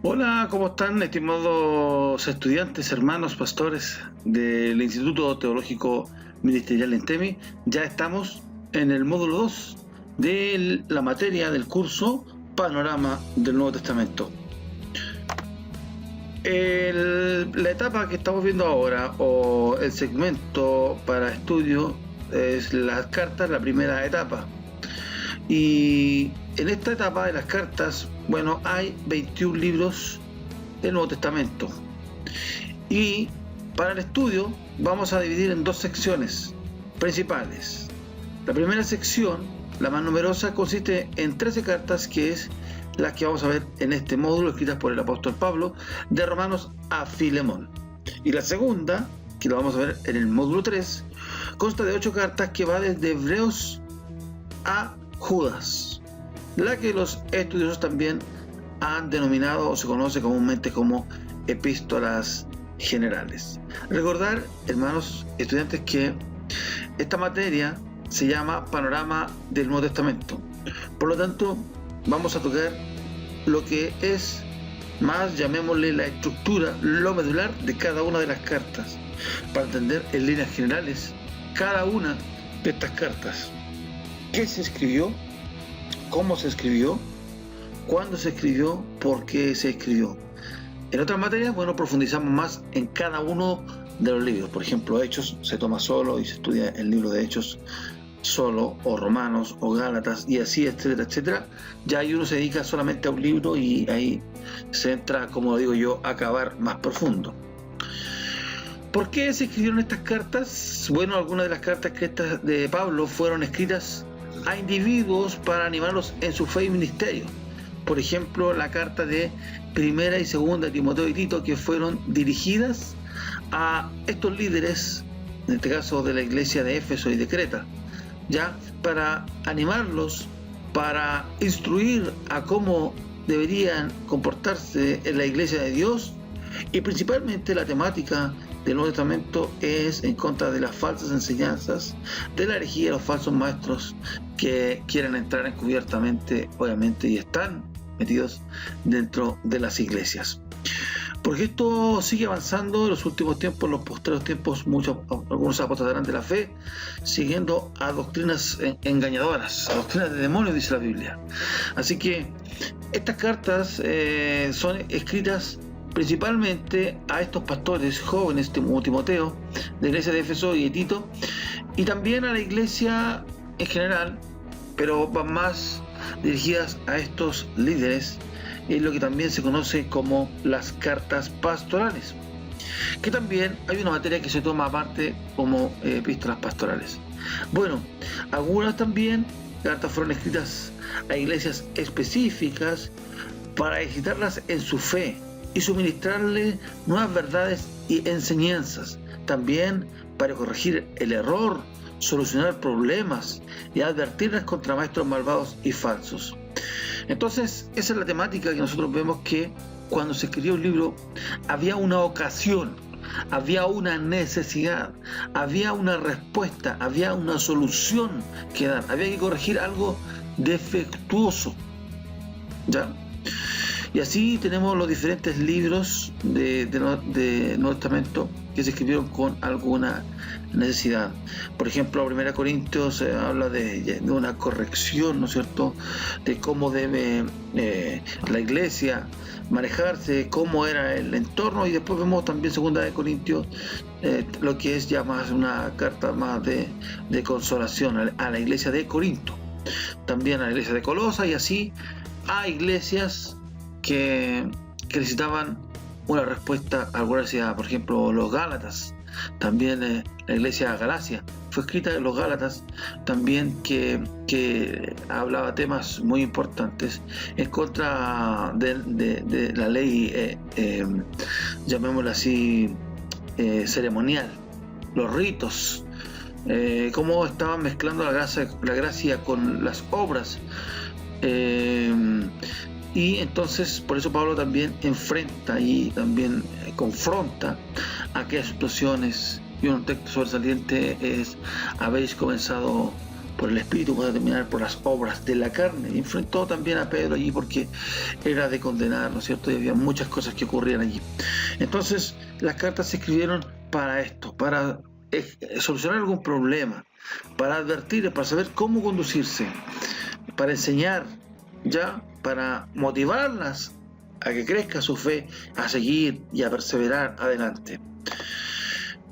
Hola, ¿cómo están, estimados estudiantes, hermanos, pastores del Instituto Teológico Ministerial Entemi? Ya estamos en el módulo 2 de la materia del curso Panorama del Nuevo Testamento. La etapa que estamos viendo ahora, o el segmento para estudio, es las cartas, la primera etapa. Y en esta etapa de las cartas, bueno, hay 21 libros del Nuevo Testamento. Y para el estudio vamos a dividir en dos secciones principales. La primera sección, la más numerosa, consiste en 13 cartas, que es las que vamos a ver en este módulo, escritas por el apóstol Pablo, de Romanos a Filemón. Y la segunda, que la vamos a ver en el módulo 3, consta de 8 cartas que va desde Hebreos a Judas, la que los estudiosos también han denominado o se conoce comúnmente como epístolas generales. Recordar, hermanos estudiantes, que esta materia se llama Panorama del Nuevo Testamento. Por lo tanto, vamos a tocar lo que es más, llamémosle, la estructura, lo medular de cada una de las cartas, para entender en líneas generales cada una de estas cartas. ¿Qué se escribió? ¿Cómo se escribió? ¿Cuándo se escribió? ¿Por qué se escribió? En otras materias, bueno, profundizamos más en cada uno de los libros. Por ejemplo, Hechos se toma solo y se estudia el libro de Hechos solo, o Romanos, o Gálatas, y así, etcétera, etcétera. Ya ahí uno se dedica solamente a un libro y ahí se entra, como digo yo, a cavar más profundo. ¿Por qué se escribieron estas cartas? Bueno, algunas de las cartas escritas de Pablo fueron escritas a individuos para animarlos en su fe y ministerio. Por ejemplo, la carta de Primera y Segunda de Timoteo y Tito, que fueron dirigidas a estos líderes, en este caso de la iglesia de Éfeso y de Creta, ya para animarlos, para instruir a cómo deberían comportarse en la iglesia de Dios. Y principalmente la temática del Nuevo Testamento es en contra de las falsas enseñanzas, de la herejía, de los falsos maestros que quieren entrar encubiertamente, obviamente, y están metidos dentro de las iglesias. Porque esto sigue avanzando en los últimos tiempos, en los posteriores tiempos, algunos apostatarán de la fe, siguiendo a doctrinas engañadoras, a doctrinas de demonios, dice la Biblia. Así que estas cartas son escritas principalmente a estos pastores jóvenes, como Timoteo, de la iglesia de Éfeso y de Tito, y también a la iglesia en general, pero van más dirigidas a estos líderes, es lo que también se conoce como las cartas pastorales, que también hay una materia que se toma aparte como epístolas pastorales. Bueno, algunas también cartas fueron escritas a iglesias específicas para ejercitarlas en su fe y suministrarle nuevas verdades y enseñanzas, también para corregir el error, solucionar problemas y advertirles contra maestros malvados y falsos. Entonces, esa es la temática que nosotros vemos, que cuando se escribió un libro había una ocasión, había una necesidad, había una respuesta, había una solución que dar, había que corregir algo defectuoso, ¿ya? Y así tenemos los diferentes libros de Nuevo Testamento que se escribieron con alguna necesidad. Por ejemplo, 1 Corintios habla de una corrección, ¿no es cierto?, de cómo debe la iglesia manejarse, cómo era el entorno. Y después vemos también 2 Corintios, lo que es ya más una carta más de consolación a la iglesia de Corinto, también a la iglesia de Colosa, y así a iglesias que necesitaban una respuesta a alguna necesidad. Por ejemplo, los Gálatas, también la iglesia de Galacia fue escrita en los Gálatas, también que hablaba temas muy importantes en contra de la ley, llamémosla así, ceremonial, los ritos, cómo estaban mezclando la gracia con las obras. Y entonces, por eso Pablo también enfrenta y también confronta aquellas situaciones. Y un texto sobresaliente es: habéis comenzado por el Espíritu, puede terminar por las obras de la carne. Y enfrentó también a Pedro allí porque era de condenar, ¿no es cierto? Y había muchas cosas que ocurrían allí. Entonces, las cartas se escribieron para esto, para solucionar algún problema, para advertir, para saber cómo conducirse, para enseñar, ya, para motivarlas a que crezca su fe, a seguir y a perseverar adelante.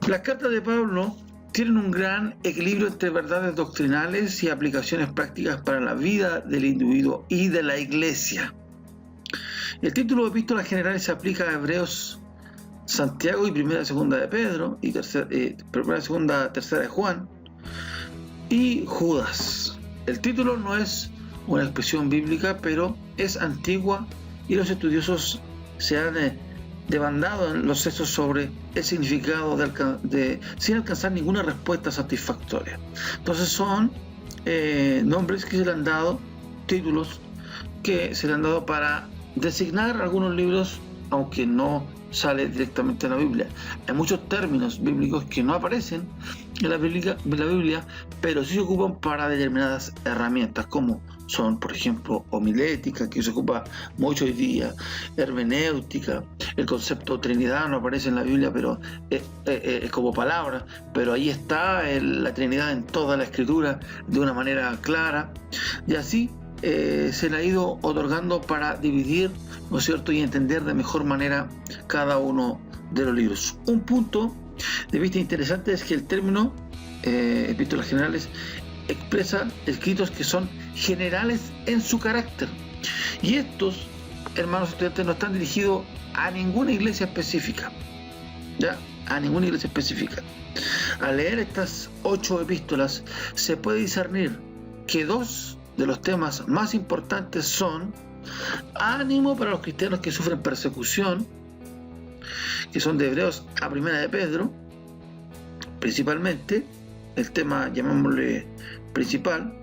Las cartas de Pablo tienen un gran equilibrio entre verdades doctrinales y aplicaciones prácticas para la vida del individuo y de la iglesia. El título de Epístolas Generales se aplica a Hebreos, Santiago y Primera y Segunda de Pedro, y Primera, Segunda, Tercera de Juan, y Judas. El título no es una expresión bíblica, pero es antigua y los estudiosos se han demandado en los sesos sobre el significado sin alcanzar ninguna respuesta satisfactoria. Entonces son nombres que se le han dado, títulos que se le han dado para designar algunos libros, aunque no sale directamente en la Biblia. Hay muchos términos bíblicos que no aparecen en la Biblia, pero sí se ocupan para determinadas herramientas, como son, por ejemplo, homilética, que se ocupa mucho hoy día, hermenéutica. El concepto Trinidad no aparece en la Biblia, pero es como palabra, pero ahí está la Trinidad en toda la Escritura de una manera clara, y así se le ha ido otorgando para dividir, ¿no es cierto?, y entender de mejor manera cada uno de los libros. Un punto de vista interesante es que el término epístolas generales expresa escritos que son generales en su carácter, y estos, hermanos estudiantes, no están dirigidos a ninguna iglesia específica, ¿ya? A ninguna iglesia específica. Al leer estas 8 epístolas se puede discernir que 2 de los temas más importantes son ánimo para los cristianos que sufren persecución, que son de Hebreos a Primera de Pedro, principalmente, el tema, llamémosle principal,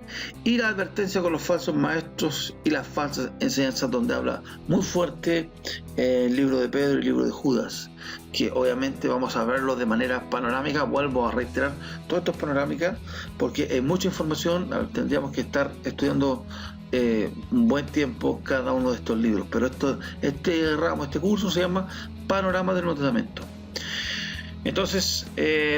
y la advertencia con los falsos maestros y las falsas enseñanzas, donde habla muy fuerte el libro de Pedro y el libro de Judas, que obviamente vamos a verlo de manera panorámica. Vuelvo a reiterar, todo esto es panorámica porque hay mucha información, tendríamos que estar estudiando un buen tiempo cada uno de estos libros, pero este curso se llama Panorama del Nuevo Testamento. Entonces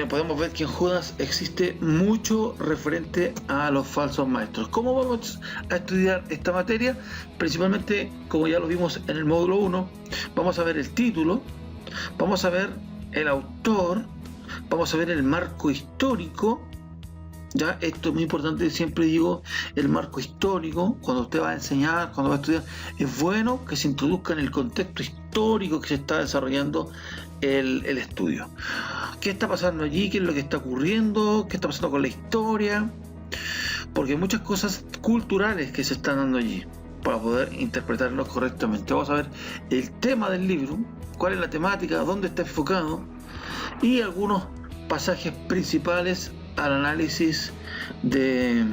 podemos ver que en Judas existe mucho referente a los falsos maestros. ¿Cómo vamos a estudiar esta materia? Principalmente, como ya lo vimos en el módulo 1, vamos a ver el título, vamos a ver el autor, vamos a ver el marco histórico. Ya, esto es muy importante, siempre digo, el marco histórico. Cuando usted va a enseñar, cuando va a estudiar, es bueno que se introduzca en el contexto histórico que se está desarrollando el estudio. ¿Qué está pasando allí? ¿Qué es lo que está ocurriendo? ¿Qué está pasando con la historia? Porque hay muchas cosas culturales que se están dando allí para poder interpretarlo correctamente. Vamos a ver el tema del libro, cuál es la temática, dónde está enfocado, y algunos pasajes principales al análisis de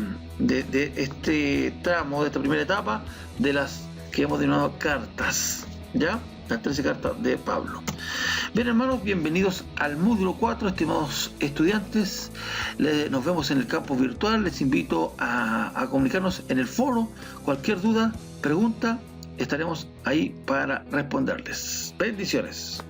este tramo, de esta primera etapa, de las que hemos denominado cartas, ¿ya? Las 13 cartas de Pablo. Bien, hermanos, bienvenidos al módulo 4, estimados estudiantes. Nos vemos en el campus virtual. Les invito a comunicarnos en el foro. Cualquier duda, pregunta, estaremos ahí para responderles. Bendiciones.